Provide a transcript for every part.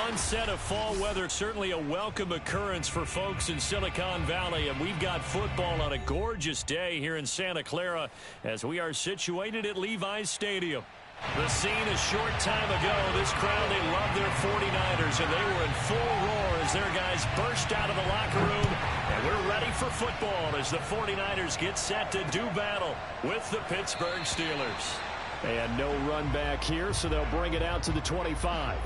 onset of fall weather, certainly a welcome occurrence for folks in Silicon Valley, and we've got football on a gorgeous day here in Santa Clara as we are situated at Levi's Stadium. The scene a short time ago, this crowd, they loved their 49ers, and they were in full roar as their guys burst out of the locker room, and we're ready for football as the 49ers get set to do battle with the Pittsburgh Steelers. And no run back here, so they'll bring it out to the 25.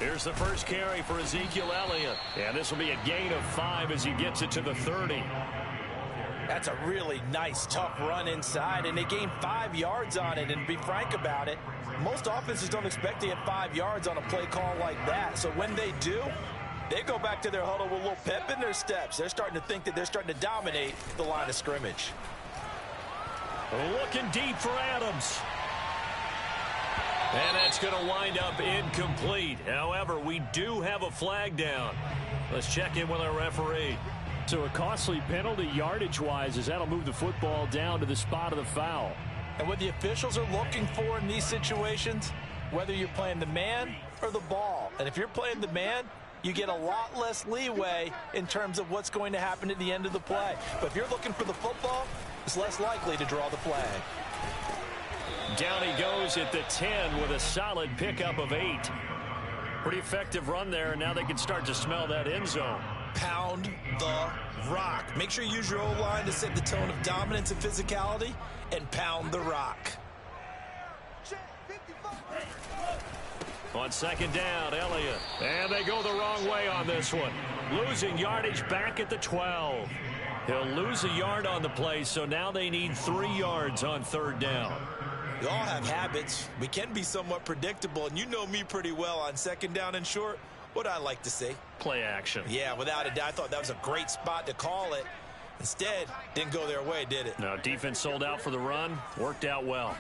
Here's the first carry for Ezekiel Elliott. And this will be a gain of 5 as he gets it to the 30. That's a really nice, tough run inside, and they gained 5 yards on it. And to be frank about it, most offenses don't expect to get 5 yards on a play call like that. So when they do, they go back to their huddle with a little pep in their steps. They're starting to think that they're starting to dominate the line of scrimmage. Looking deep for Adams. And that's going to wind up incomplete. However, we do have a flag down. Let's check in with our referee. So a costly penalty yardage-wise as that'll move the football down to the spot of the foul. And what the officials are looking for in these situations, whether you're playing the man or the ball. And if you're playing the man, you get a lot less leeway in terms of what's going to happen at the end of the play. But if you're looking for the football, it's less likely to draw the flag. Down he goes at the 10 with a solid pickup of 8. Pretty effective run there, and now they can start to smell that end zone. Pound the rock. Make sure you use your O-line to set the tone of dominance and physicality, and pound the rock. On second down, Elliott. And they go the wrong way on this one. Losing yardage back at the 12. He'll lose a yard on the play, so now they need 3 yards on third down. We all have habits. We can be somewhat predictable, and you know me pretty well on second down and short. What I like to say? Play action. Yeah, without a doubt. I thought that was a great spot to call it. Instead, didn't go their way, did it? No, defense sold out for the run. Worked out well.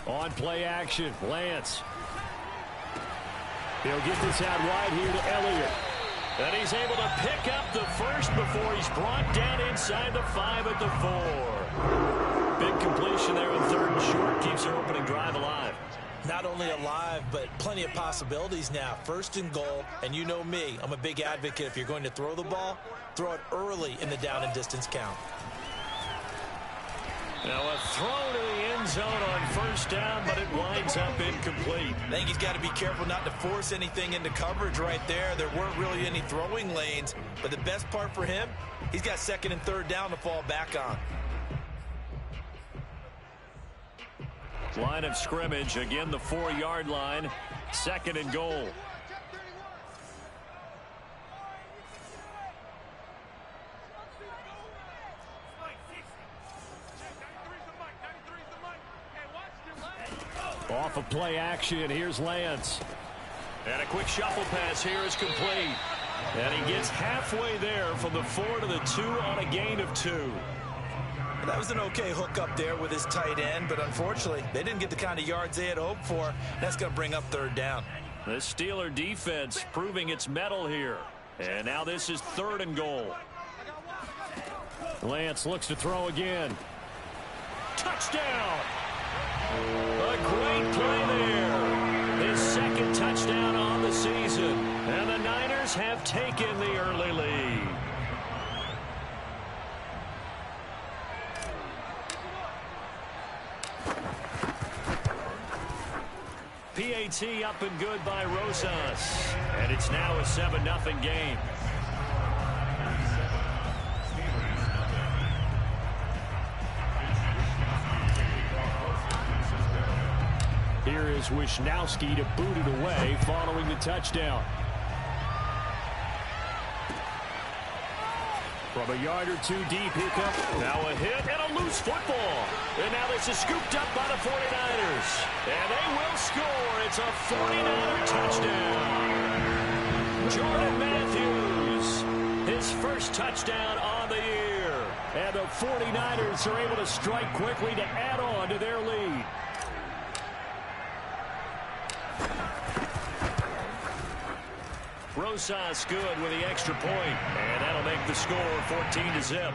On play action, Lance. He'll get this out wide here to Elliott. And he's able to pick up the first before he's brought down inside the 5 at the 4. Big completion there on third and short. Keeps their opening drive alive. Not only alive, but plenty of possibilities now. First and goal, and you know me. I'm a big advocate. If you're going to throw the ball, throw it early in the down and distance count. Now a throw to the end zone on first down, but it winds up incomplete. I think he's got to be careful not to force anything into coverage right there. There weren't really any throwing lanes, but the best part for him, he's got second and third down to fall back on. Line of scrimmage, again the 4-yard line, second and goal. Off of play action, here's Lance. And a quick shuffle pass here is complete. And he gets halfway there from the 4 to the 2 on a gain of 2. That was an okay hook up there with his tight end, but unfortunately, they didn't get the kind of yards they had hoped for. That's going to bring up third down. The Steeler defense proving its mettle here. And now this is third and goal. Lance looks to throw again. Touchdown! A great play there. His second touchdown on the season. And the Niners have taken the early lead. PAT up and good by Rosas. And it's now a 7-0 game. Here is Wisnowski to boot it away following the touchdown. From a yard or 2 deep, here comes. Now a hit and a loose football. And now this is scooped up by the 49ers. And they will score. It's a 49er touchdown. Jordan Matthews, his first touchdown on on the year. And the 49ers are able to strike quickly to add on to their lead. Rosas good with the extra point, and that'll make the score 14-0.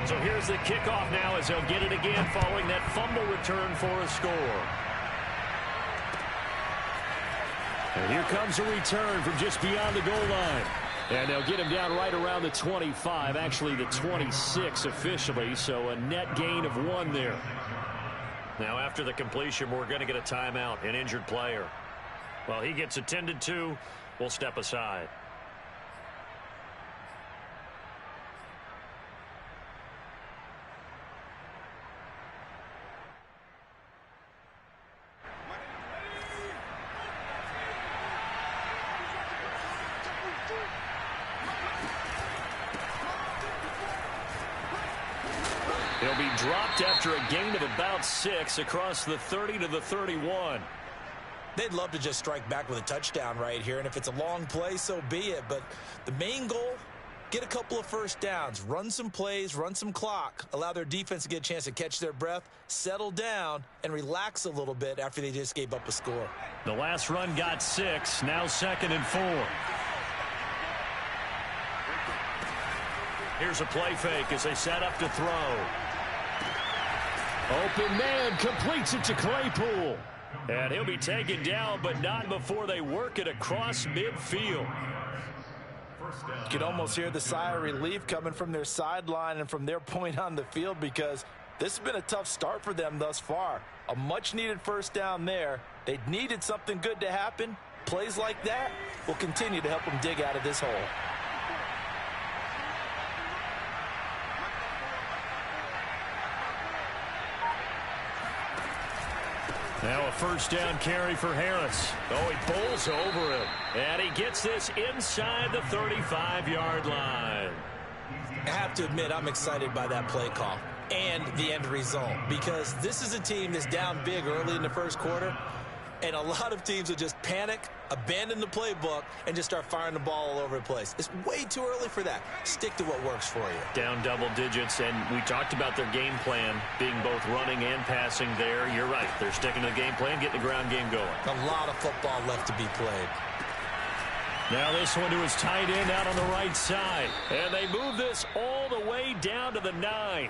So here's the kickoff now as they'll get it again following that fumble return for a score. And here comes a return from just beyond the goal line. And they'll get him down right around the 25, actually the 26 officially, so a net gain of 1 there. Now after the completion, we're going to get a timeout, an injured player. Well, he gets attended to, we'll step aside. He'll be dropped after a gain of about 6 across the 30 to the 31. They'd love to just strike back with a touchdown right here, and if it's a long play, so be it. But the main goal, get a couple of first downs, run some plays, run some clock, allow their defense to get a chance to catch their breath, settle down, and relax a little bit after they just gave up a score. The last run got 6, now 2nd and 4. Here's a play fake as they set up to throw. Open man completes it to Claypool. And he'll be taken down, but not before they work it across midfield. You can almost hear the sigh of relief coming from their sideline and from their point on the field, because this has been a tough start for them thus far. A much-needed first down there. They needed something good to happen. Plays like that will continue to help them dig out of this hole. Now a first down carry for Harris. Oh, he bowls over him. And he gets this inside the 35-yard line. I have to admit, I'm excited by that play call and the end result, because this is a team that's down big early in the first quarter, and a lot of teams will just panic, abandon the playbook, and just start firing the ball all over the place. It's way too early for that. Stick to what works for you. Down double digits, and we talked about their game plan being both running and passing there. You're right. They're sticking to the game plan, getting the ground game going. A lot of football left to be played. Now this one to his tight end out on the right side. And they move this all the way down to the 9.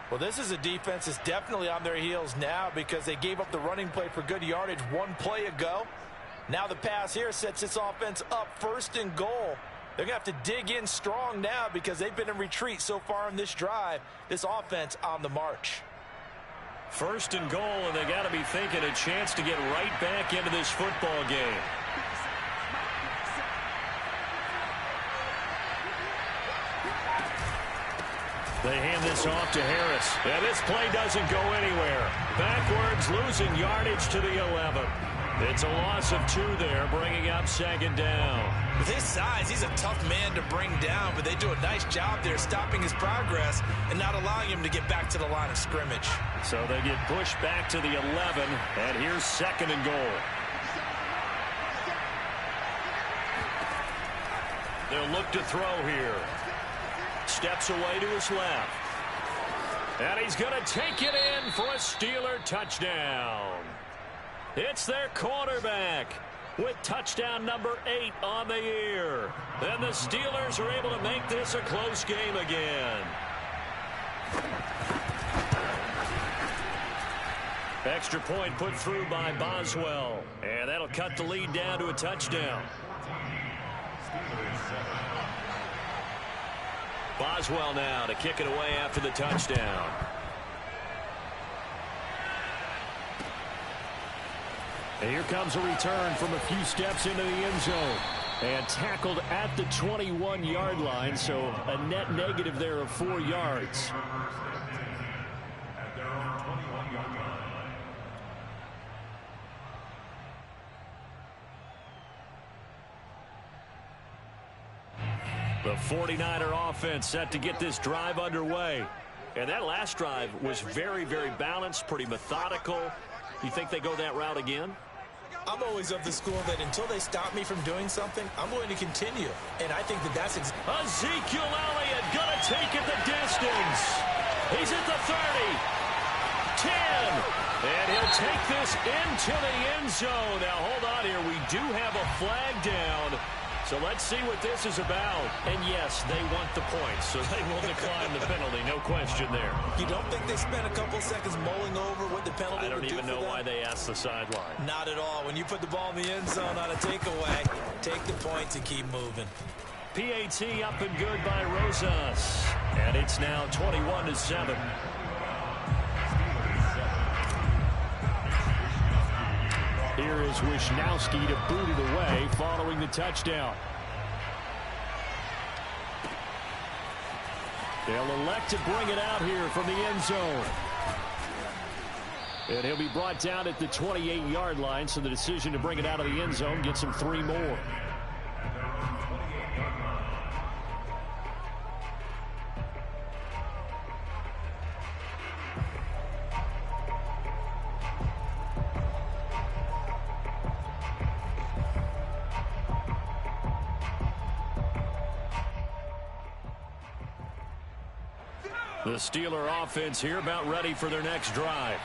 Well, this is a defense that's definitely on their heels now, because they gave up the running play for good yardage one play ago. Now the pass here sets this offense up 1st and goal. They're going to have to dig in strong now, because they've been in retreat so far in this drive. This offense on the march. 1st and goal, and they got to be thinking a chance to get right back into this football game. They hand this off to Harris. And this play doesn't go anywhere. Backwards, losing yardage to the 11. It's a loss of 2 there, bringing up 2nd down. With his size, he's a tough man to bring down, but they do a nice job there stopping his progress and not allowing him to get back to the line of scrimmage. So they get pushed back to the 11, and here's 2nd and goal. They'll look to throw here. Steps away to his left. And he's going to take it in for a Steeler touchdown. It's their quarterback with touchdown number 8 on the year. And the Steelers are able to make this a close game again. Extra point put through by Boswell. And that'll cut the lead down to a touchdown. Boswell now to kick it away after the touchdown. And here comes a return from a few steps into the end zone. And tackled at the 21-yard line, so a net negative there of 4 yards. The 49er offense set to get this drive underway. And that last drive was very, very balanced, pretty methodical. You think they go that route again? I'm always of the school that until they stop me from doing something, I'm going to continue. And I think that that's Ezekiel Elliott going to take it the distance. He's at the 30, 10, and he'll take this into the end zone. Now, hold on here. We do have a flag down. So let's see what this is about. And yes, they want the points, so they will decline the penalty. No question there. You don't think they spent a couple seconds mulling over what the penalty would do? I don't even know why they asked the sideline. Not at all. When you put the ball in the end zone on a takeaway, take the points and keep moving. PAT up and good by Rosas. And it's now 21-7. Here is Wisnowski to boot it away following the touchdown. They'll elect to bring it out here from the end zone. And he'll be brought down at the 28-yard line, so the decision to bring it out of the end zone gets him 3 more. The Steeler offense here about ready for their next drive.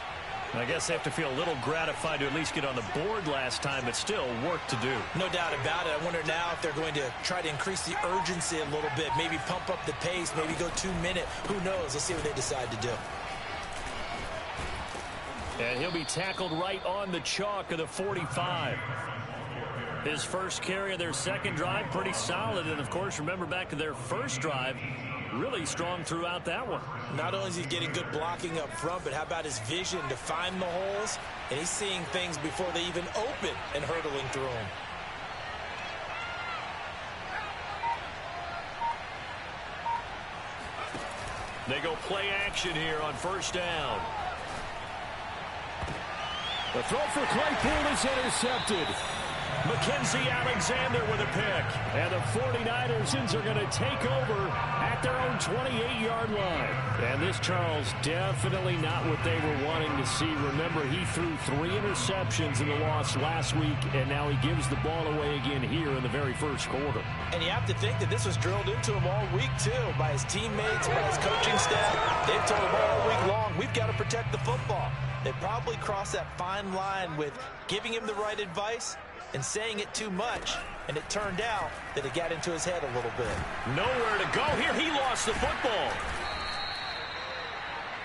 I guess they have to feel a little gratified to at least get on the board last time, but still work to do. No doubt about it. I wonder now if they're going to try to increase the urgency a little bit, maybe pump up the pace, maybe go 2-minute. Who knows? Let's see what they decide to do. And he'll be tackled right on the chalk of the 45. His first carry of their second drive, pretty solid. And, of course, remember back to their first drive, really strong throughout that one. Not only is he getting good blocking up front, but how about his vision to find the holes? And he's seeing things before they even open and hurtling through them. They go play action here on first down. The throw for Claypool is intercepted. Mackenzie Alexander with a pick. And the 49ers are going to take over at their own 28-yard line. And this, Charles, definitely not what they were wanting to see. Remember, he threw 3 interceptions in the loss last week, and now he gives the ball away again here in the very first quarter. And you have to think that this was drilled into him all week, too, by his teammates, by his coaching staff. They've told him all week long, we've got to protect the football. They probably crossed that fine line with giving him the right advice and saying it too much, and it turned out that it got into his head a little bit. Nowhere to go here. He lost the football.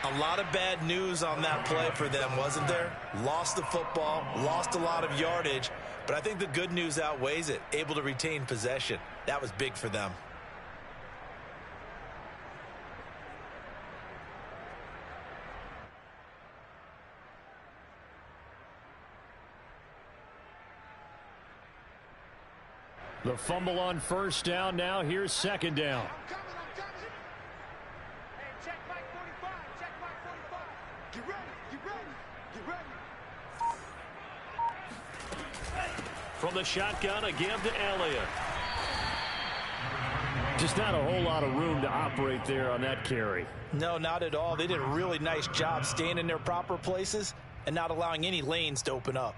A lot of bad news on that play for them, wasn't there? Lost the football, lost a lot of yardage, but I think the good news outweighs it. Able to retain possession. That was big for them. The fumble on first down. Now here's second down. From the shotgun, a give to Elliott. Just not a whole lot of room to operate there on that carry. No, not at all. They did a really nice job staying in their proper places and not allowing any lanes to open up.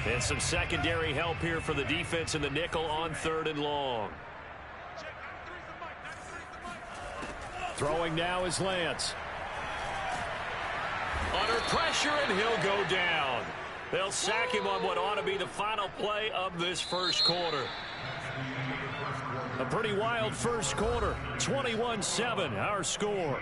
And some secondary help here for the defense in the nickel on 3rd and long. Throwing now is Lance. Under pressure, and he'll go down. They'll sack him on what ought to be the final play of this first quarter. A pretty wild first quarter. 21-7, our score.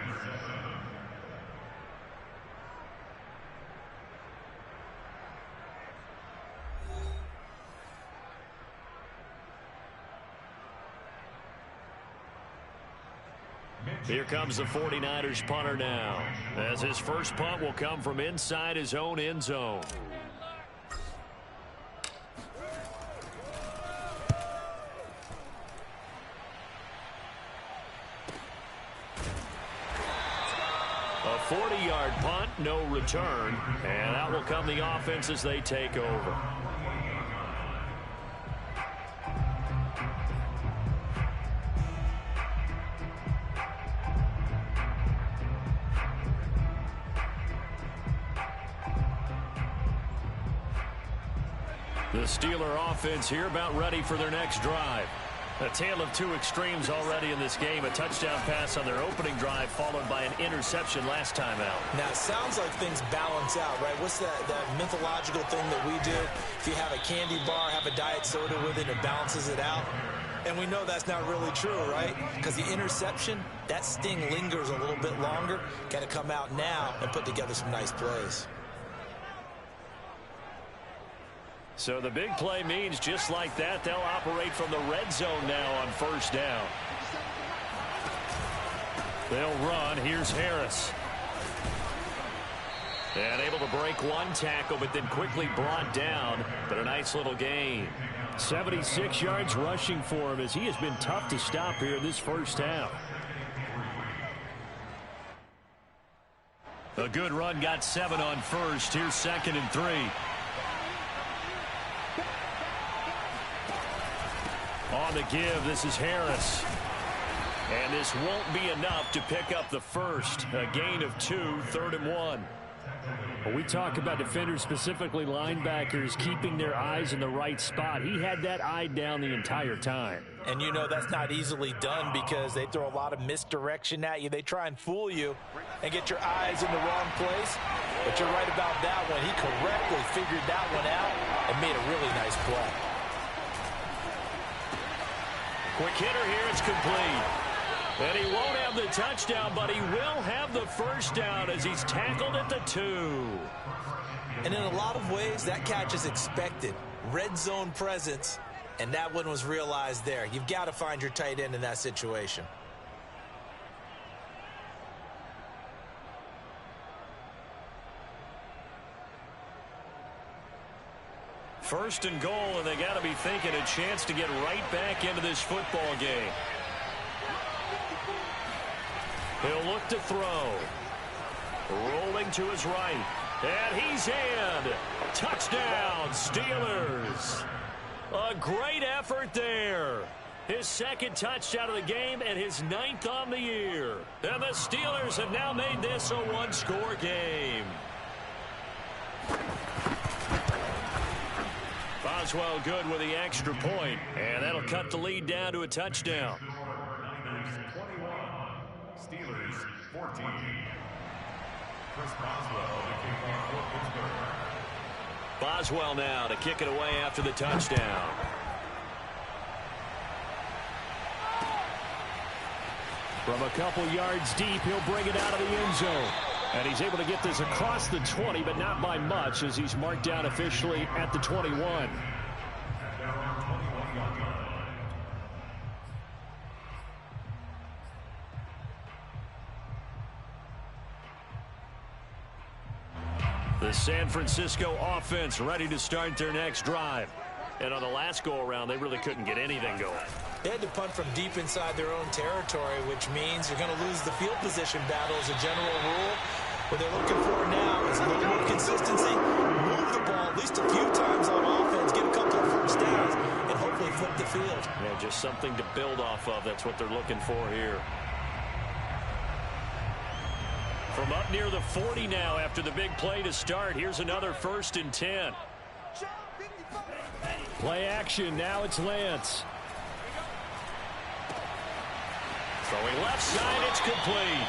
Here comes the 49ers punter now, as his first punt will come from inside his own end zone. A 40-yard punt, no return. And out will come the offense as they take over. The Steeler offense here about ready for their next drive. A tale of two extremes already in this game. A touchdown pass on their opening drive followed by an interception last time out. Now, it sounds like things balance out, right? What's that mythological thing that we do? If you have a candy bar, have a diet soda with it, it balances it out. And we know that's not really true, right? Because the interception, that sting lingers a little bit longer. Got to come out now and put together some nice plays. So the big play means just like that, they'll operate from the red zone now on first down. They'll run. Here's Harris. And able to break one tackle, but then quickly brought down. But a nice little gain. 76 yards rushing for him as he has been tough to stop here this first half. A good run, got 7 on first. Here's 2nd and 3. On the give, this is Harris. And this won't be enough to pick up the first. A gain of 2, 3rd and 1. When we talk about defenders, specifically linebackers, keeping their eyes in the right spot, he had that eye down the entire time. And you know that's not easily done because they throw a lot of misdirection at you. They try and fool you and get your eyes in the wrong place. But you're right about that one. He correctly figured that one out and made a really nice play. Quick hitter here, it's complete. And he won't have the touchdown, but he will have the first down as he's tackled at the 2. And in a lot of ways, that catch is expected. Red zone presence, and that one was realized there. You've got to find your tight end in that situation. First and goal, and they got to be thinking a chance to get right back into this football game. He'll look to throw. Rolling to his right. And he's in. Touchdown, Steelers. A great effort there. His 2nd touchdown of the game and his 9th on the year. And the Steelers have now made this a one-score game. Boswell good with the extra point, and that'll cut the lead down to a touchdown. Steelers 14. Chris Boswell to kick off for Pittsburgh. Boswell now to kick it away after the touchdown. From a couple yards deep, he'll bring it out of the end zone. And he's able to get this across the 20, but not by much as he's marked down officially at the 21. The San Francisco offense ready to start their next drive. And on the last go-around, they really couldn't get anything going. They had to punt from deep inside their own territory, which means you're going to lose the field position battle as a general rule. What they're looking for now is a little more consistency, move the ball at least a few times on offense, get a couple of first downs, and hopefully flip the field. Yeah, just something to build off of. That's what they're looking for here. From up near the 40 now after the big play to start, here's another 1st and 10. Play action, now it's Lance. Throwing left side, it's complete.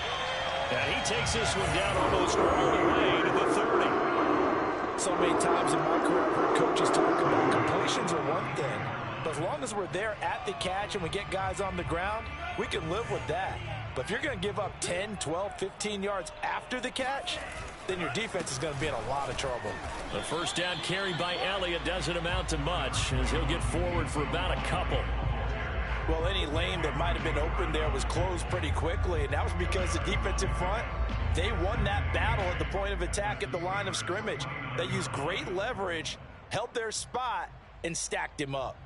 And he takes this one down almost all the way to the 30. So many times in my career, I've heard coaches talk about completions are one thing. But as long as we're there at the catch and we get guys on the ground, we can live with that. But if you're going to give up 10, 12, 15 yards after the catch, then your defense is going to be in a lot of trouble. The first down carry by Elliott doesn't amount to much as he'll get forward for about a couple. Well, any lane that might have been open there was closed pretty quickly, and that was because the defensive front, they won that battle at the point of attack at the line of scrimmage. They used great leverage, held their spot, and stacked him up.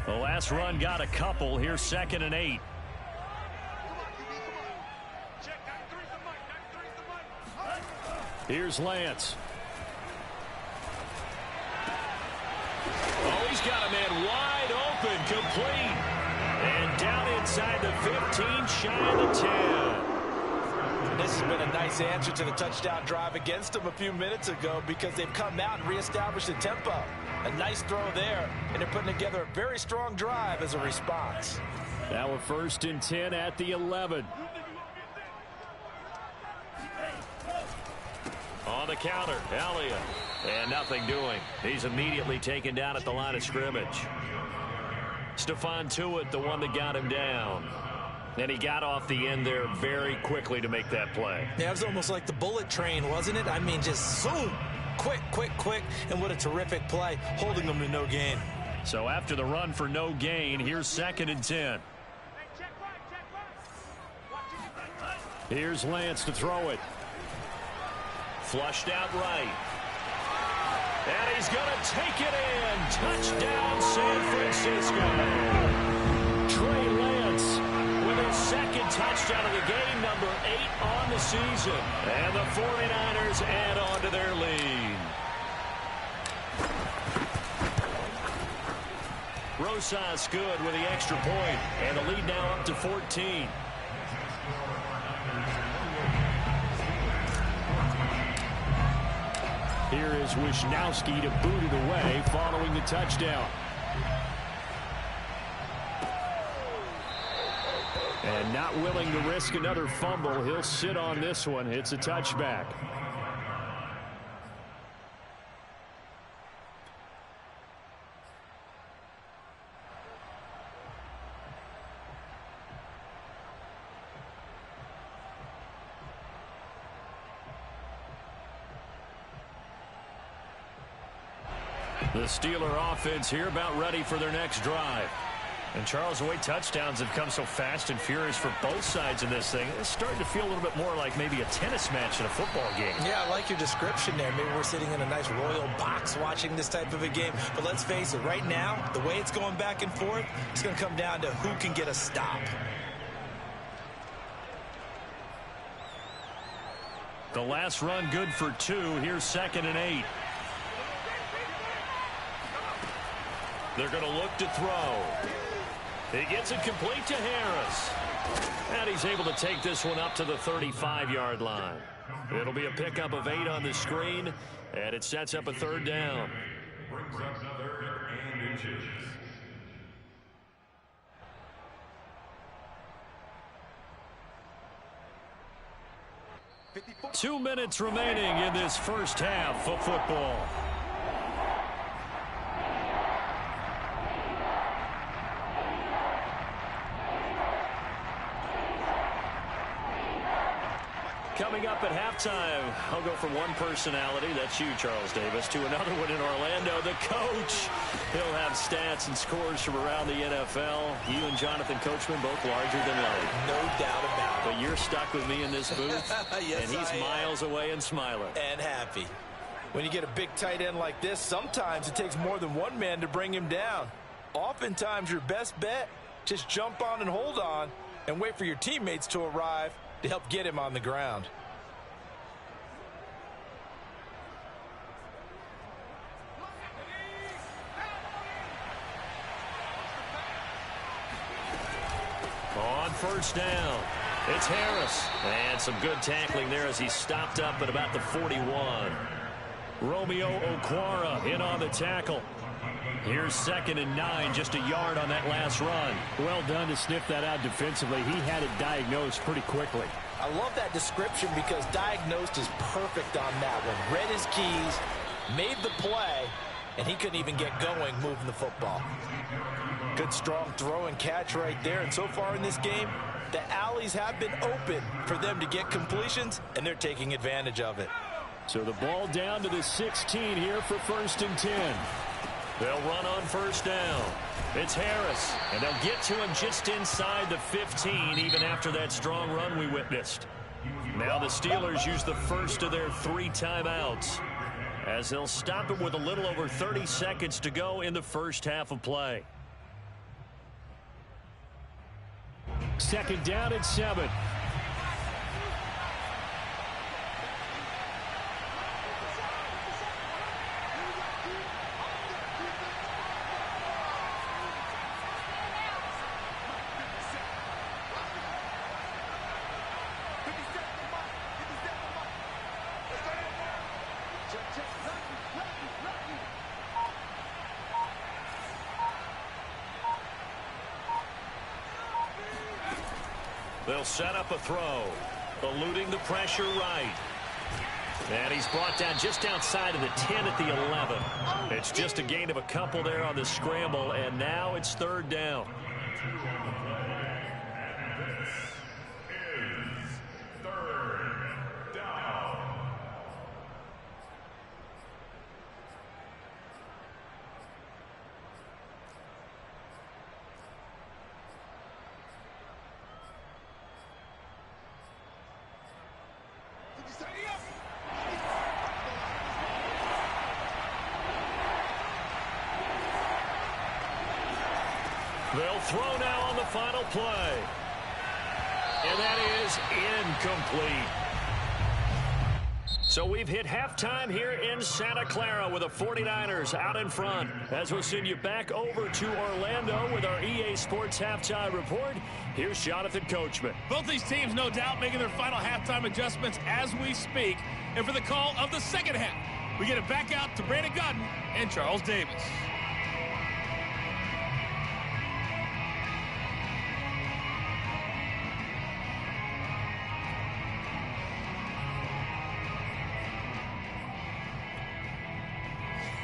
The last run got a couple. Here's 2nd and 8. Here's Lance. Oh, he's got a man wide open, complete. And down inside the 15, shy of the 10. This has been a nice answer to the touchdown drive against them a few minutes ago because they've come out and reestablished the tempo. A nice throw there, and they're putting together a very strong drive as a response. Now a 1st and 10 at the 11. On the counter, Elliott. And nothing doing. He's immediately taken down at the line of scrimmage. Stephon Tuitt, the one that got him down. And he got off the end there very quickly to make that play. Yeah, it was almost like the bullet train, wasn't it? I mean, just zoom. Quick, quick, quick. And what a terrific play, holding them to no gain. So after the run for no gain, here's 2nd and 10. Here's Lance to throw it. Flushed out right. And he's going to take it in. Touchdown, San Francisco. Trey Lance with his 2nd touchdown of the game, number 8 on the season. And the 49ers add on to their lead. Rosas good with the extra point. And the lead now up to 14. Here is Wisnowski to boot it away following the touchdown. And not willing to risk another fumble. He'll sit on this one. It's a touchback. The Steeler offense here about ready for their next drive. And Charles, the way touchdowns have come so fast and furious for both sides in this thing, it's starting to feel a little bit more like maybe a tennis match in a football game. Yeah, I like your description there. Maybe we're sitting in a nice royal box watching this type of a game. But let's face it, right now, the way it's going back and forth, it's going to come down to who can get a stop. The last run good for 2. Here's 2nd and 8. They're going to look to throw. He gets it complete to Harris. And he's able to take this one up to the 35-yard line. It'll be a pickup of 8 on the screen, and it sets up a 3rd down. Brings up another and inches. 2 minutes remaining in this first half of football. Coming up at halftime, I'll go from one personality, that's you, Charles Davis, to another one in Orlando, the coach. He'll have stats and scores from around the NFL. You and Jonathan Coachman, both larger than life. No doubt about it. But you're stuck with me in this booth, yes, and he's miles away and smiling. And happy. When you get a big tight end like this, sometimes it takes more than one man to bring him down. Oftentimes, your best bet, just jump on and hold on and wait for your teammates to arrive to help get him on the ground. On 1st down, it's Harris. And some good tackling there as he stopped up at about the 41. Romeo Okwara in on the tackle. Here's 2nd and 9, just a yard on that last run. Well done to sniff that out defensively. He had it diagnosed pretty quickly. I love that description because diagnosed is perfect on that one. Read his keys, made the play, and he couldn't even get going moving the football. Good strong throw and catch right there. And so far in this game, the alleys have been open for them to get completions, and they're taking advantage of it. So the ball down to the 16 here for 1st and 10. They'll run on 1st down. It's Harris, and they'll get to him just inside the 15, even after that strong run we witnessed. Now the Steelers use the first of their 3 timeouts, as they'll stop it with a little over 30 seconds to go in the first half of play. 2nd down and 7. They'll set up a throw. Eluding the pressure right. And he's brought down just outside of the 10 at the 11. It's just a gain of a couple there on the scramble, and now it's third down. They'll throw now on the final play. And that is incomplete. So we've hit halftime here in Santa Clara with the 49ers out in front. As we'll send you back over to Orlando with our EA Sports Halftime Report, here's Jonathan Coachman. Both these teams, no doubt, making their final halftime adjustments as we speak. And for the call of the second half, we get it back out to Brandon Gaudin and Charles Davis.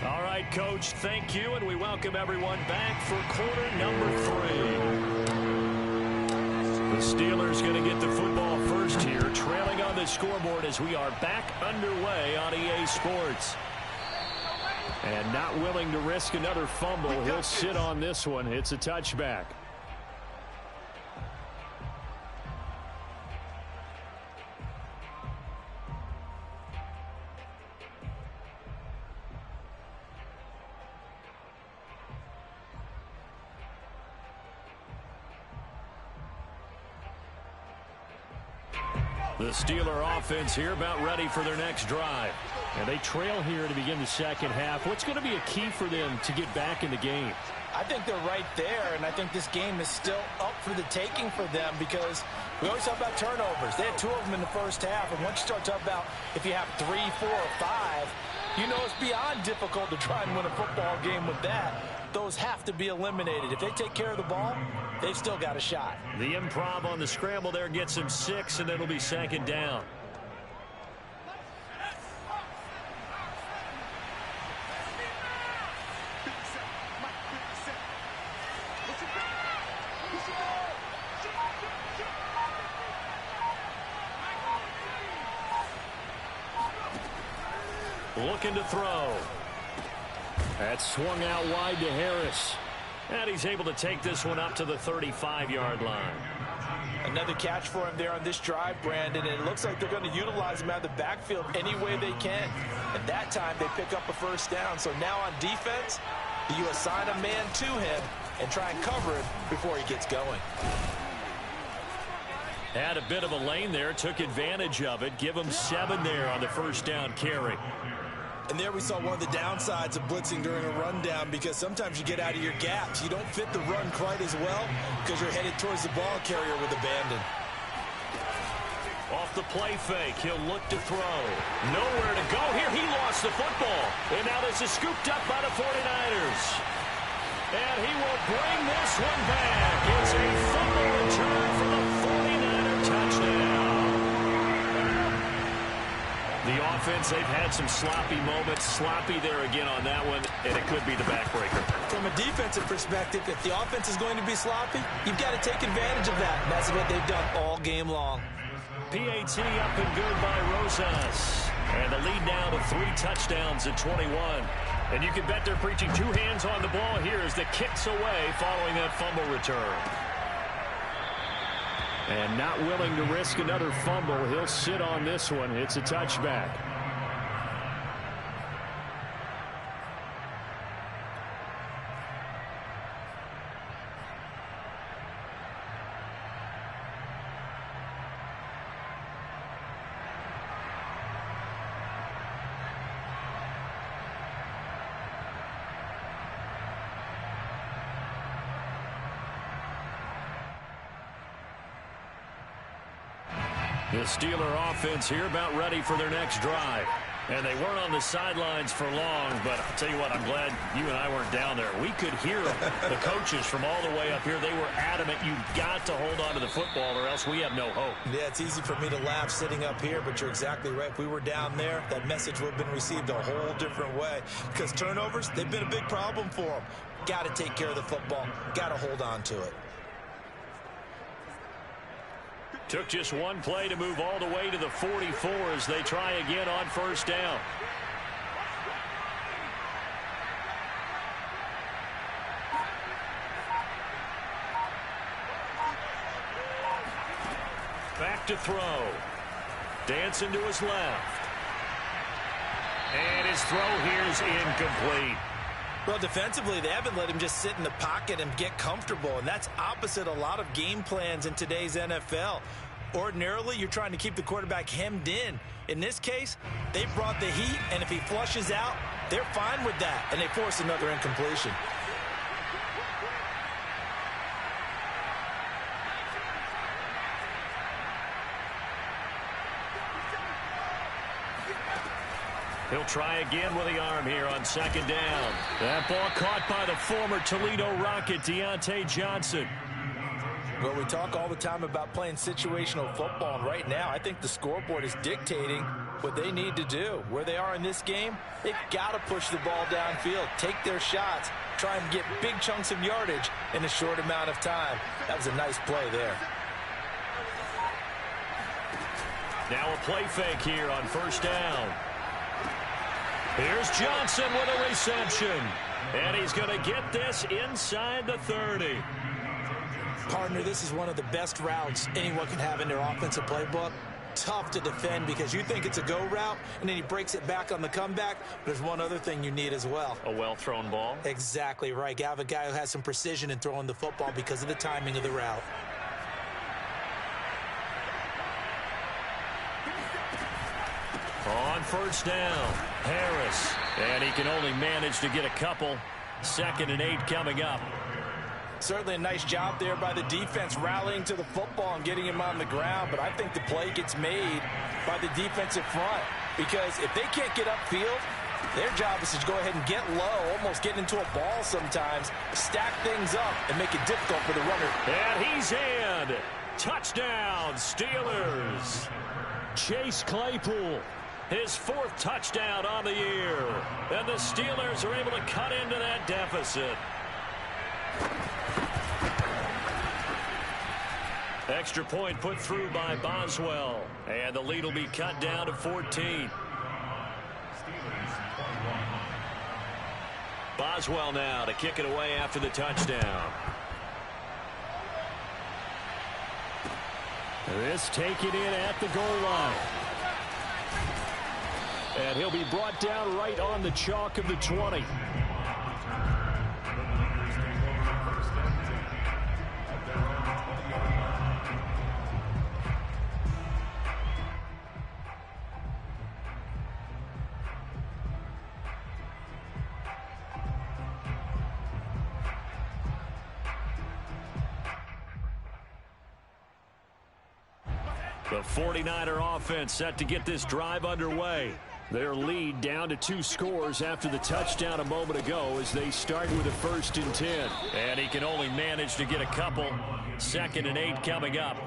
All right, Coach, thank you, and we welcome everyone back for quarter number 3. The Steelers going to get the football first here, trailing on the scoreboard as we are back underway on EA Sports. And not willing to risk another fumble, he'll sit on this one. It's a touchback. The Steeler offense here about ready for their next drive. And they trail here to begin the second half. What's going to be a key for them to get back in the game? I think they're right there, and I think this game is still up for the taking for them because we always talk about turnovers. They had 2 of them in the first half, and once you start talking about if you have 3, 4, or 5, you know it's beyond difficult to try and win a football game with that. Those have to be eliminated. If they take care of the ball, they've still got a shot. The improv on the scramble there gets him 6, and it'll be second down. Looking to throw. That's swung out wide to Harris. And he's able to take this one up to the 35-yard line. Another catch for him there on this drive, Brandon, and it looks like they're going to utilize him out of the backfield any way they can. And that time they pick up a first down. So now on defense, you assign a man to him and try and cover him before he gets going. Had a bit of a lane there, took advantage of it. Give him 7 there on the first down carry. And there we saw one of the downsides of blitzing during a rundown because sometimes you get out of your gaps. You don't fit the run quite as well because you're headed towards the ball carrier with abandon. Off the play fake, he'll look to throw. Nowhere to go here. He lost the football. And now this is scooped up by the 49ers. And he will bring this one back. It's a fumble return for the 49er touchdown. The offense, they've had some sloppy moments. Sloppy there again on that one, and it could be the backbreaker. From a defensive perspective, if the offense is going to be sloppy, you've got to take advantage of that. And that's what they've done all game long. PAT up and good by Rosas. And the lead now to 3 touchdowns at 21. And you can bet they're preaching 2 hands on the ball here as the kick's away following that fumble return. And not willing to risk another fumble. He'll sit on this one. It's a touchback. The Steeler offense here about ready for their next drive. And they weren't on the sidelines for long, but I'll tell you what, I'm glad you and I weren't down there. We could hear the coaches from all the way up here. They were adamant, you've got to hold on to the football or else we have no hope. Yeah, it's easy for me to laugh sitting up here, but you're exactly right. If we were down there, that message would have been received a whole different way. Because turnovers, they've been a big problem for them. Got to take care of the football. Got to hold on to it. Took just one play to move all the way to the 44 as they try again on first down. Back to throw. Dancing to his left. And his throw here is incomplete. Well, defensively, they haven't let him just sit in the pocket and get comfortable, and that's opposite a lot of game plans in today's NFL. Ordinarily, you're trying to keep the quarterback hemmed in. In this case, they brought the heat, and if he flushes out, they're fine with that, and they force another incompletion. He'll try again with the arm here on second down. That ball caught by the former Toledo Rocket, Deontay Johnson. Well, we talk all the time about playing situational football, and right now I think the scoreboard is dictating what they need to do. Where they are in this game, they've got to push the ball downfield, take their shots, try and get big chunks of yardage in a short amount of time. That was a nice play there. Now a play fake here on first down. Here's Johnson with a reception. And he's going to get this inside the 30. Partner, this is one of the best routes anyone can have in their offensive playbook. Tough to defend because you think it's a go route, and then he breaks it back on the comeback. There's one other thing you need as well. A well-thrown ball. Exactly right. You have a guy who has some precision in throwing the football because of the timing of the route. On first down, Harris. And he can only manage to get a couple. 2nd and 8 coming up. Certainly a nice job there by the defense rallying to the football and getting him on the ground. But I think the play gets made by the defensive front. Because if they can't get upfield, their job is to go ahead and get low, almost get into a ball sometimes, stack things up, and make it difficult for the runner. And he's in. Touchdown, Steelers. Chase Claypool. His 4th touchdown on the year. And the Steelers are able to cut into that deficit. Extra point put through by Boswell. And the lead will be cut down to 14. Boswell now to kick it away after the touchdown. This taken in at the goal line. And he'll be brought down right on the chalk of the 20. The 49er offense set to get this drive underway. Their lead down to 2 scores after the touchdown a moment ago as they start with a 1st and 10. And he can only manage to get a couple. 2nd and 8 coming up.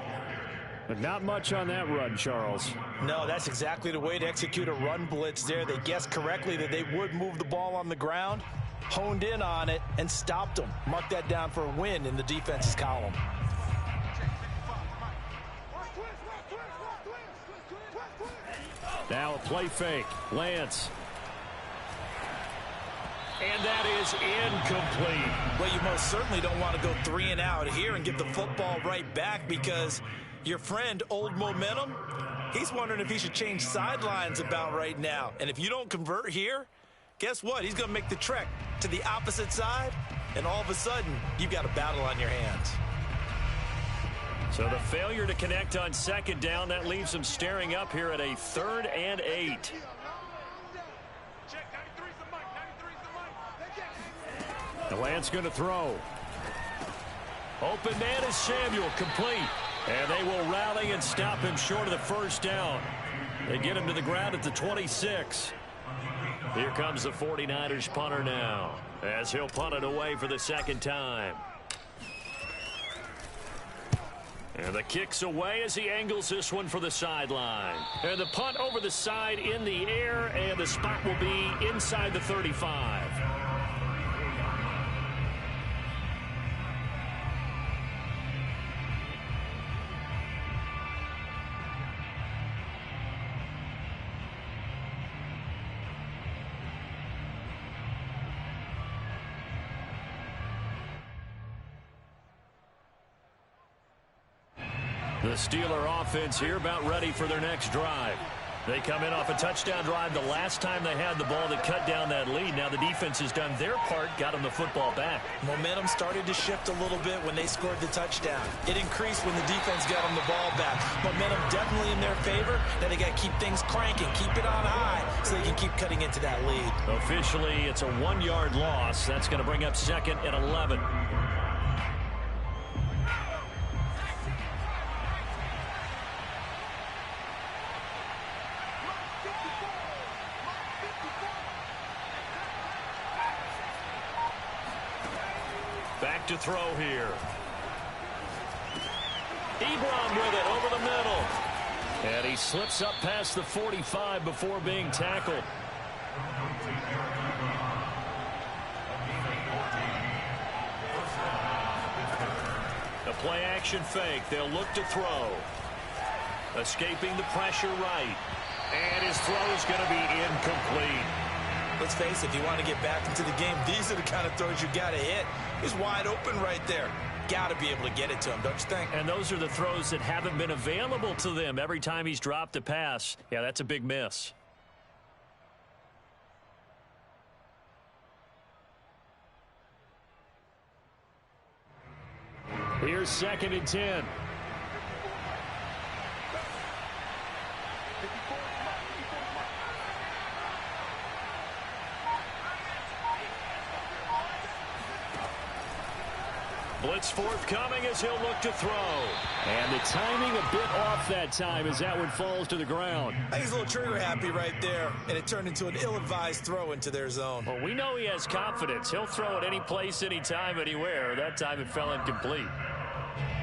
But not much on that run, Charles. No, that's exactly the way to execute a run blitz there. They guessed correctly that they would move the ball on the ground, honed in on it, and stopped them. Mark that down for a win in the defense's column. Now a play fake. Lance. And that is incomplete. Well, you most certainly don't want to go 3 and out here and give the football right back because your friend, Old Momentum, he's wondering if he should change sidelines about right now. And if you don't convert here, guess what? He's going to make the trek to the opposite side, and all of a sudden, you've got a battle on your hands. So the failure to connect on 2nd down, that leaves them staring up here at a 3rd and 8. The Lance going to throw. Open man is Samuel, complete. And they will rally and stop him short of the 1st down. They get him to the ground at the 26. Here comes the 49ers punter now, as he'll punt it away for the second time. And the kick's away as he angles this one for the sideline. And the punt over the side in the air, and the spot will be inside the 35. The Steeler offense here about ready for their next drive. They come in off a touchdown drive the last time they had the ball that cut down that lead. Now the defense has done their part, got them the football back. Momentum started to shift a little bit when they scored the touchdown. It increased when the defense got them the ball back. Momentum definitely in their favor. Now they got to keep things cranking, keep it on high so they can keep cutting into that lead. Officially, it's a 1-yard loss. That's going to bring up 2nd and 11. Back to throw here. Ebron with it over the middle. And he slips up past the 45 before being tackled. A play action fake. They'll look to throw. Escaping the pressure right. And his throw is going to be incomplete. Let's face it, if you want to get back into the game, these are the kind of throws you got to hit. He's wide open right there. Got to be able to get it to him, don't you think? And those are the throws that haven't been available to them every time he's dropped a pass. Yeah, that's a big miss. Here's 2nd and 10. Blitz forthcoming as he'll look to throw. And the timing a bit off that time as that one falls to the ground. I think he's a little trigger happy right there, and it turned into an ill-advised throw into their zone. Well, we know he has confidence. He'll throw it any place, anytime, anywhere. That time it fell incomplete.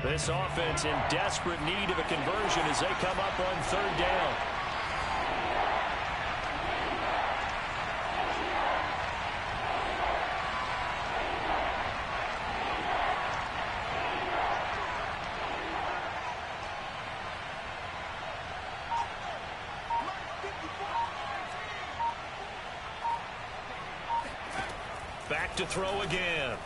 This offense in desperate need of a conversion as they come up on 3rd down. Back to throw again.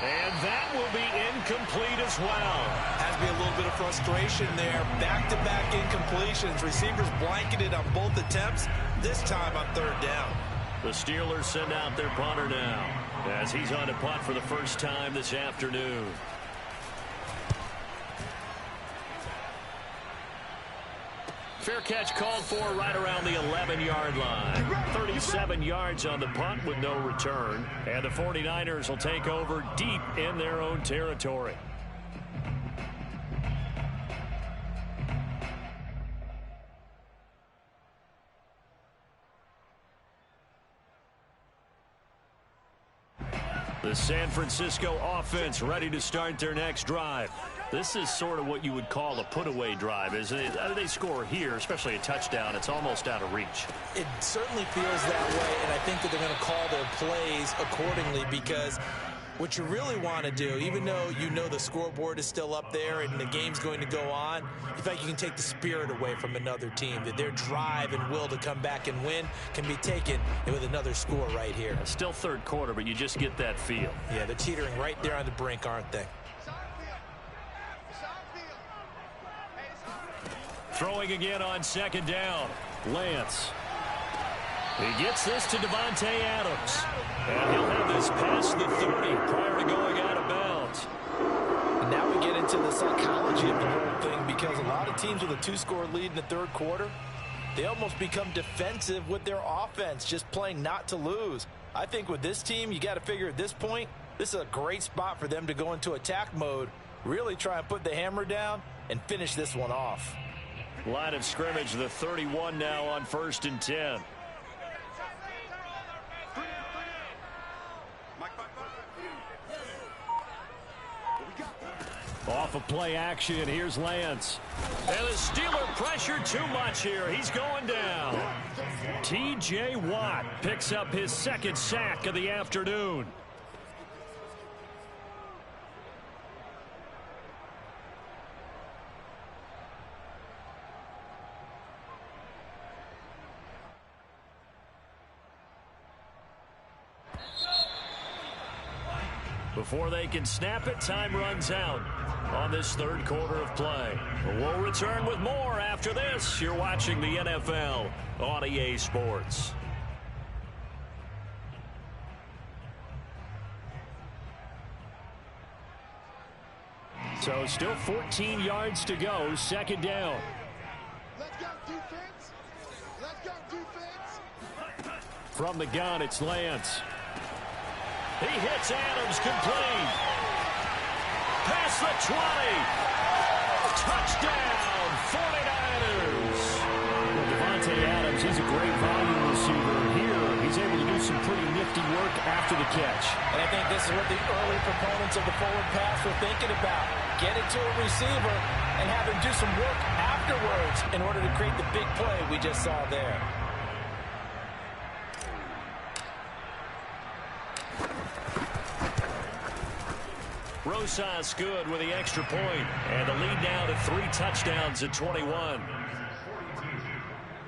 And that will be incomplete as well. Has to be a little bit of frustration there. Back-to-back incompletions. Receivers blanketed on both attempts, this time on 3rd down. The Steelers send out their punter now as he's on to punt for the first time this afternoon. Fair catch called for right around the 11-yard line. 37 yards on the punt with no return. And the 49ers will take over deep in their own territory. The San Francisco offense ready to start their next drive. This is sort of what you would call a put-away drive. As they score here, especially a touchdown, it's almost out of reach. It certainly feels that way, and I think that they're going to call their plays accordingly because what you really want to do, even though you know the scoreboard is still up there and the game's going to go on, in fact, you can take the spirit away from another team, that their drive and will to come back and win can be taken with another score right here. Still 3rd quarter, but you just get that feel. Yeah, they're teetering right there on the brink, aren't they? Throwing again on 2nd down. Lance. He gets this to Davante Adams. And he'll have this past the 30 prior to going out of bounds. And now we get into the psychology of the whole thing because a lot of teams with a 2-score lead in the 3rd quarter, they almost become defensive with their offense, just playing not to lose. I think with this team, you got to figure at this point, this is a great spot for them to go into attack mode, really try and put the hammer down and finish this one off. Line of scrimmage, the 31 now on 1st and 10. Off of play action, here's Lance. And the Steeler pressure too much here. He's going down. T.J. Watt picks up his second sack of the afternoon. Before they can snap it, time runs out on this third quarter of play. We'll return with more after this. You're watching the NFL on EA Sports. So still 14 yards to go, second down. Let's go defense. Let's go defense. From the gun, it's Lance. He hits Adams complete. Past the 20. Touchdown, 49ers. Well, Devontae Adams, he's a great volume receiver. Here, he's able to do some pretty nifty work after the catch. And I think this is what the early proponents of the forward pass were thinking about. Get it to a receiver and have him do some work afterwards in order to create the big play we just saw there. Rosas good with the extra point, and the lead now to 3 touchdowns at 21.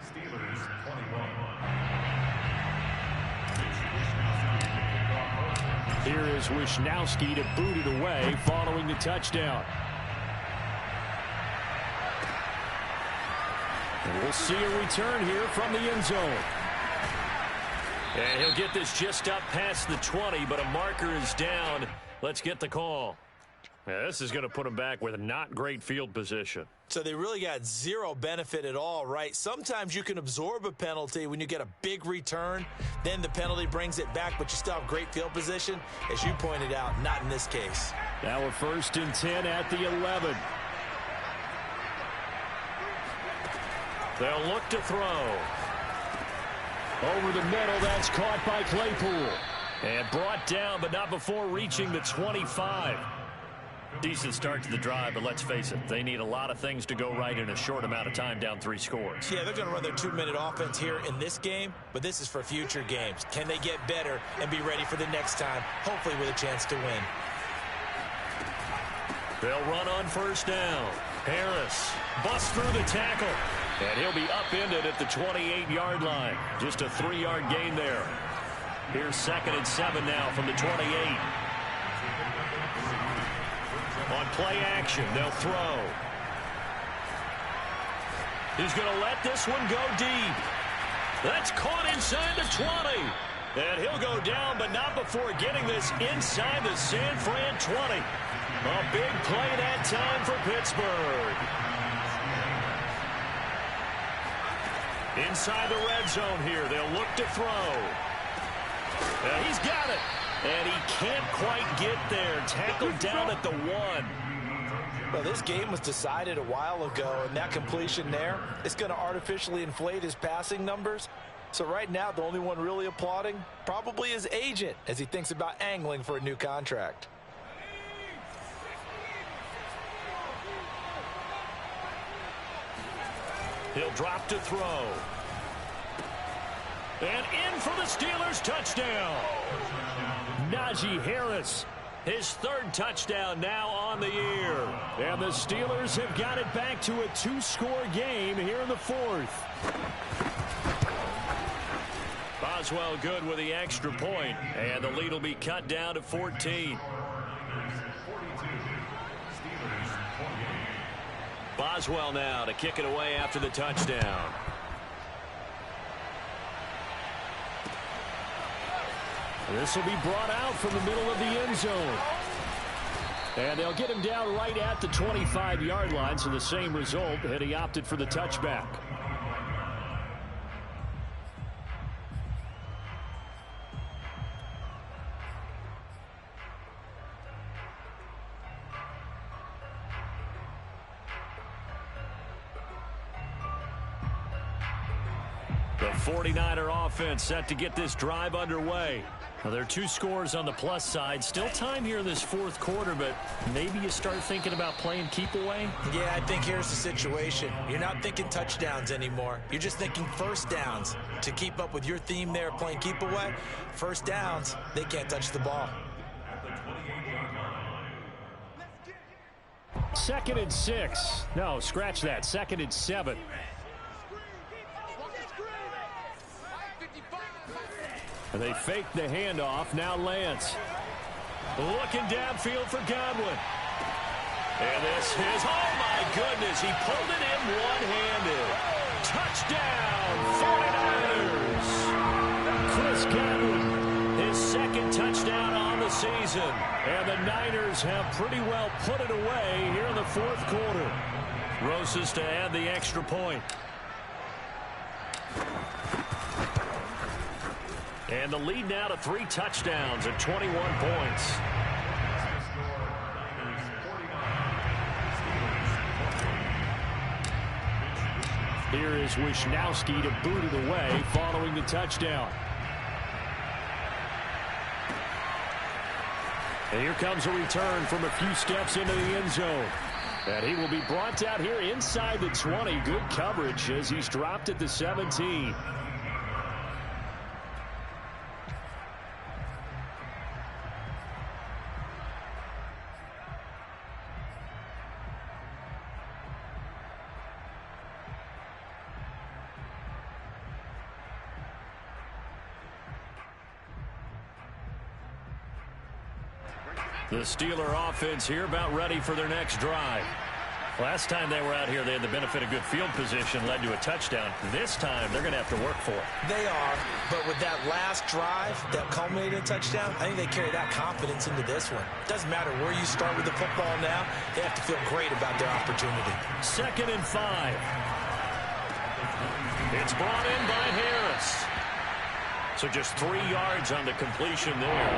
Steelers 21. Here is Wisnowski to boot it away following the touchdown. And we'll see a return here from the end zone. And he'll get this just up past the 20, but a marker is down. Let's get the call. Yeah, this is going to put him back with not great field position. So they really got zero benefit at all, right? Sometimes you can absorb a penalty when you get a big return. Then the penalty brings it back, but you still have great field position. As you pointed out, not in this case. Now we're 1st and 10 at the 11. They'll look to throw. Over the middle, that's caught by Claypool. And brought down, but not before reaching the 25. Decent start to the drive, but let's face it, they need a lot of things to go right in a short amount of time, down 3 scores. Yeah, they're going to run their 2-minute offense here in this game, but this is for future games. Can they get better and be ready for the next time, hopefully with a chance to win? They'll run on 1st down. Harris busts through the tackle, and he'll be upended at the 28-yard line. Just a 3-yard gain there. Here's 2nd and 7 now from the 28. On play action, they'll throw. He's going to let this one go deep. That's caught inside the 20. And he'll go down, but not before getting this inside the San Fran 20. A big play that time for Pittsburgh. Inside the red zone here, they'll look to throw. He's got it. And he can't quite get there. Tackled down at the 1. Well, this game was decided a while ago, and that completion there is going to artificially inflate his passing numbers. So right now, the only one really applauding probably his agent as he thinks about angling for a new contract. He'll drop to throw. And in for the Steelers touchdown. Najee Harris, his 3rd touchdown now on the year. And the Steelers have got it back to a 2-score game here in the 4th. Boswell good with the extra point, and the lead will be cut down to 14. Boswell now to kick it away after the touchdown. This will be brought out from the middle of the end zone. And they'll get him down right at the 25-yard line, so the same result, and he opted for the touchback. The 49er offense set to get this drive underway. Now, there are 2 scores on the plus side. Still time here in this fourth quarter, but maybe you start thinking about playing keep away? Yeah, I think here's the situation. You're not thinking touchdowns anymore. You're just thinking first downs. To keep up with your theme there, playing keep away, first downs, they can't touch the ball. 2nd and 6. No, scratch that. 2nd and 7. And they fake the handoff. Now Lance. Looking downfield for Godwin. And this is, oh my goodness, he pulled it in one-handed. Touchdown, 49ers. Chris Godwin, his 2nd touchdown on the season. And the Niners have pretty well put it away here in the fourth quarter. Rosas to add the extra point. And the lead now to 3 touchdowns at 21 points. Here is Wisnowski to boot it away following the touchdown. And here comes a return from a few steps into the end zone. And he will be brought out here inside the 20. Good coverage as he's dropped at the 17. The Steeler offense here about ready for their next drive. Last time they were out here, they had the benefit of good field position, led to a touchdown. This time, they're going to have to work for it. They are, but with that last drive that culminated in a touchdown, I think they carry that confidence into this one. Doesn't matter where you start with the football now, they have to feel great about their opportunity. 2nd and 5. It's brought in by Harris. So just 3 yards on the completion there.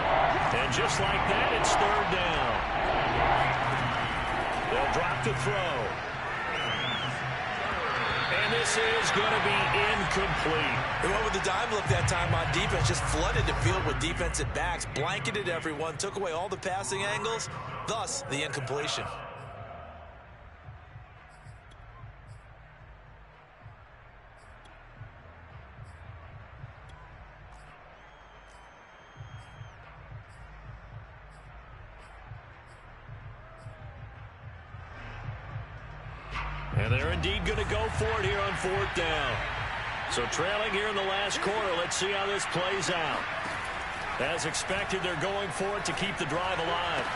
And just like that, it's 3rd down. They'll drop the throw. And this is going to be incomplete. They went with the dime look that time on defense, just flooded the field with defensive backs, blanketed everyone, took away all the passing angles, thus the incompletion. And they're indeed going to go for it here on 4th down. So trailing here in the last quarter, let's see how this plays out. As expected, they're going for it to keep the drive alive.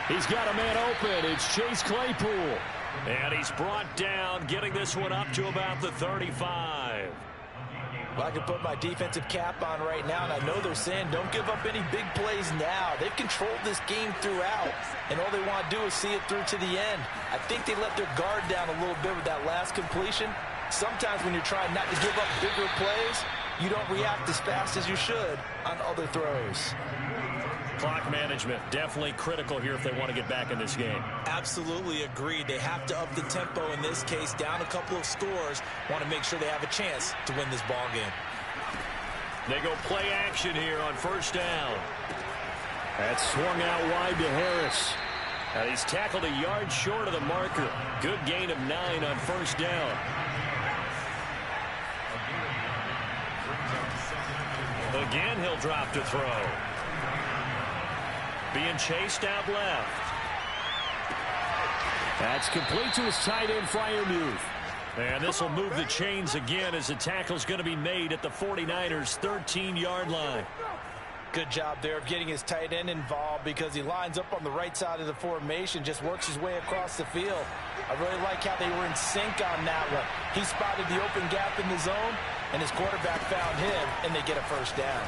He's got a man open. It's Chase Claypool. And he's brought down, getting this one up to about the 35. Well, I can put my defensive cap on right now, and I know they're saying don't give up any big plays now. They've controlled this game throughout, and all they want to do is see it through to the end. I think they let their guard down a little bit with that last completion. Sometimes when you're trying not to give up bigger plays, you don't react as fast as you should on other throws. Clock management, definitely critical here if they want to get back in this game. Absolutely agreed. They have to up the tempo in this case, down a couple of scores. Want to make sure they have a chance to win this ball game. They go play action here on 1st down. That's swung out wide to Harris. And he's tackled a yard short of the marker. Good gain of 9 on 1st down. Again, he'll drop to throw. Being chased out left. That's complete to his tight end, Freiermuth. And this will move the chains again as the tackle's going to be made at the 49ers' 13-yard line. Good job there of getting his tight end involved because he lines up on the right side of the formation, just works his way across the field. I really like how they were in sync on that one. He spotted the open gap in the zone, and his quarterback found him, and they get a 1st down.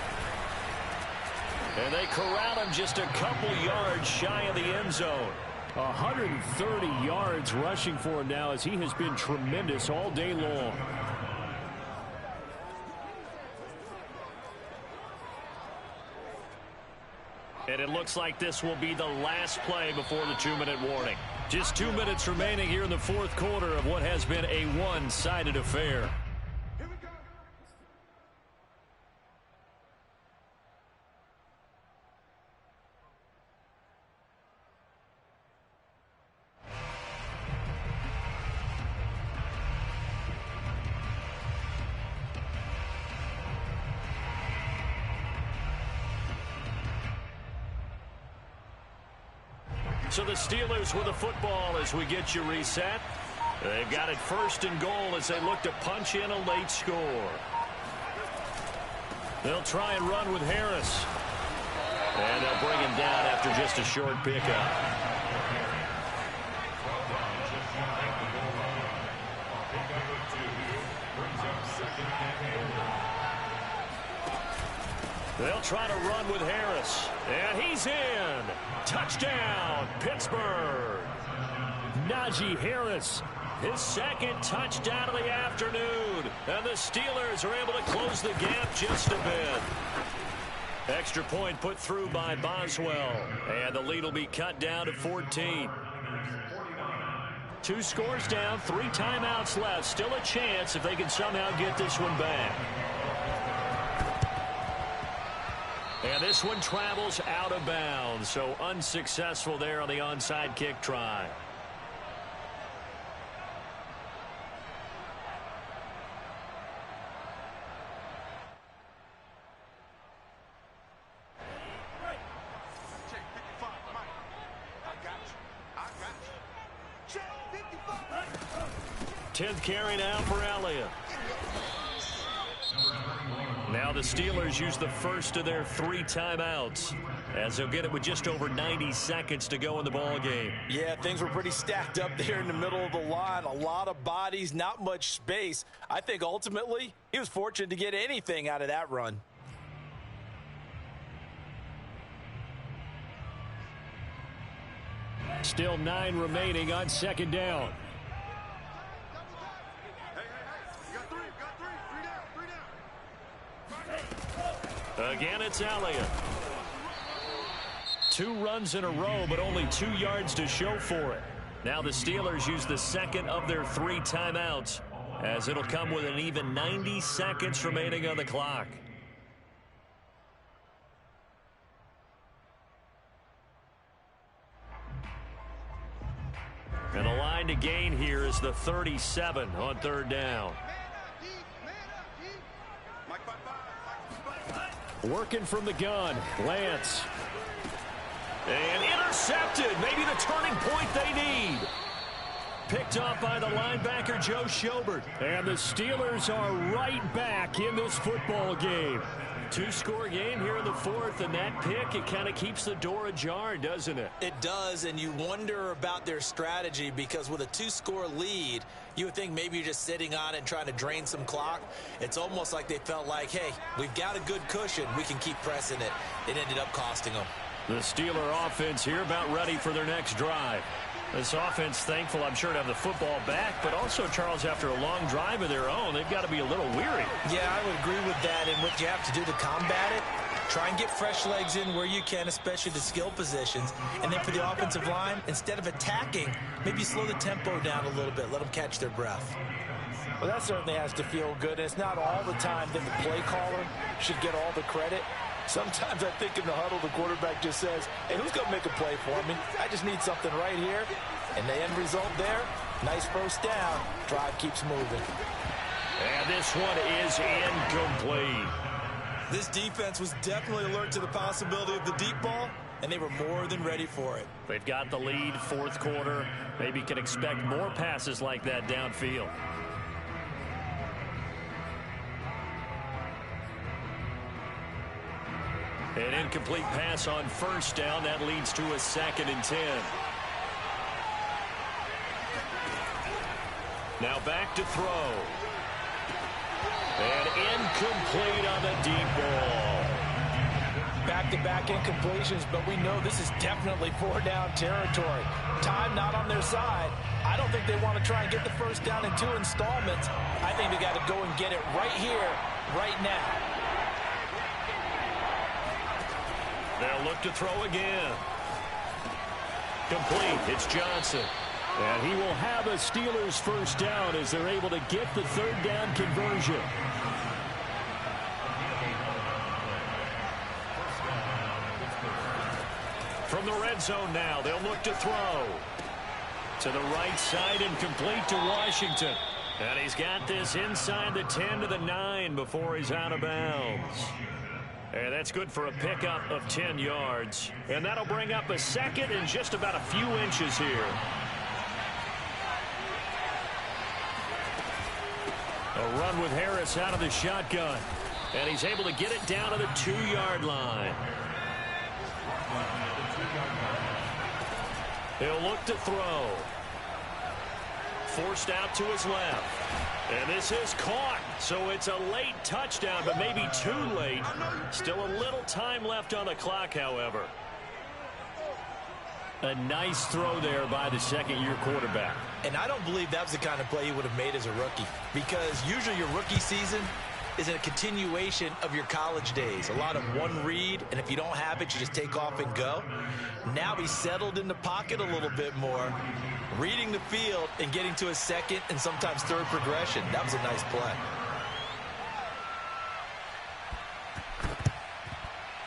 And they corral him just a couple yards shy of the end zone. 130 yards rushing for him now as he has been tremendous all day long. And it looks like this will be the last play before the 2-minute warning. Just 2 minutes remaining here in the fourth quarter of what has been a one-sided affair. So the Steelers with the football as we get you reset. They've got it 1st and goal as they look to punch in a late score. They'll try and run with Harris. And they'll bring him down after just a short pickup. They'll try to run with Harris. And he's in. Touchdown, Pittsburgh. Najee Harris, his 2nd touchdown of the afternoon. And the Steelers are able to close the gap just a bit. Extra point put through by Boswell. And the lead will be cut down to 14. 2 scores down, 3 timeouts left. Still a chance if they can somehow get this one back. And this one travels out of bounds, so unsuccessful there on the onside kick try. Check 55, Mike. I got you. Check 55. 10th carry now for Elliott. Now the Steelers use the first of their 3 timeouts as they'll get it with just over 90 seconds to go in the ball game. Yeah, things were pretty stacked up there in the middle of the line. A lot of bodies, not much space. I think ultimately he was fortunate to get anything out of that run. Still 9 remaining on 2nd down. Hey. You got 3. 3 down. Again, it's Elliott. 2 runs in a row, but only 2 yards to show for it. Now the Steelers use the 2nd of their 3 timeouts, as it'll come with an even 90 seconds remaining on the clock. And the line to gain here is the 37 on 3rd down. Mike, bye. Working from the gun, Lance. And intercepted. Maybe the turning point they need. Picked off by the linebacker, Joe Schobert. And the Steelers are right back in this football game. 2-score game here in the 4th, and that pick, it kind of keeps the door ajar, doesn't it? It does, and you wonder about their strategy because with a 2-score lead, you would think maybe you're just sitting on it and trying to drain some clock. It's almost like they felt like, hey, we've got a good cushion. We can keep pressing it. It ended up costing them. The Steeler offense here about ready for their next drive. This offense thankful, I'm sure, to have the football back, but also, Charles, after a long drive of their own, they've got to be a little weary. Yeah, I would agree with that, and what you have to do to combat it, try and get fresh legs in where you can, especially the skill positions. And then for the offensive line, instead of attacking, maybe slow the tempo down a little bit, let them catch their breath. Well, that certainly has to feel good, and it's not all the time that the play caller should get all the credit. Sometimes I think in the huddle, the quarterback just says, hey, who's going to make a play for me? I just need something right here. And the end result there, nice first down. Drive keeps moving. And this one is incomplete. This defense was definitely alert to the possibility of the deep ball, and they were more than ready for it. They've got the lead, 4th quarter. Maybe can expect more passes like that downfield. An incomplete pass on 1st down. That leads to a 2nd and 10. Now back to throw. And incomplete on the deep ball. Back-to-back incompletions, but we know this is definitely 4-down territory. Time not on their side. I don't think they want to try and get the first down in 2 installments. I think they got to go and get it right here, right now. They'll look to throw again. Complete. It's Johnson. And he will have a Steelers first down as they're able to get the 3rd down conversion. From the red zone now, they'll look to throw. To the right side and complete to Washington. And he's got this inside the 10 to the 9 before he's out of bounds. And that's good for a pickup of 10 yards. And that'll bring up a second and just about a few inches here. A run with Harris out of the shotgun. And he's able to get it down to the 2-yard line. He'll look to throw. Forced out to his left. And this is caught. So it's a late touchdown, but maybe too late. Still a little time left on the clock, however. A nice throw there by the second-year quarterback. And I don't believe that was the kind of play he would have made as a rookie, because usually your rookie season is a continuation of your college days. A lot of one read, and if you don't have it, you just take off and go. Now he's settled in the pocket a little bit more, reading the field and getting to a second and sometimes third progression. That was a nice play.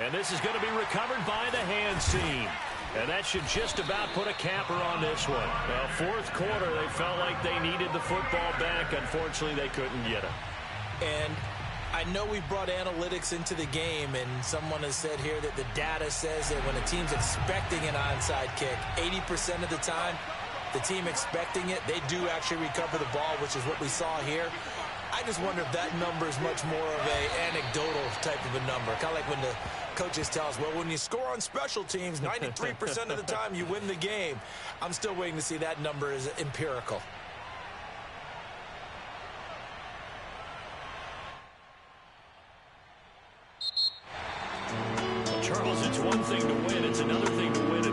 And this is going to be recovered by the hands team. And that should just about put a capper on this one. Well, fourth quarter, they felt like they needed the football back. Unfortunately, they couldn't get it. And I know we brought analytics into the game, and someone has said here that the data says that when a team's expecting an onside kick, 80% of the time, the team expecting it, they do actually recover the ball, which is what we saw here. I just wonder if that number is much more of an anecdotal type of a number. Kind of like when the coaches tell us, well, when you score on special teams, 93% of the time you win the game. I'm still waiting to see that number is empirical. Charles, it's one thing to win. It's another thing to win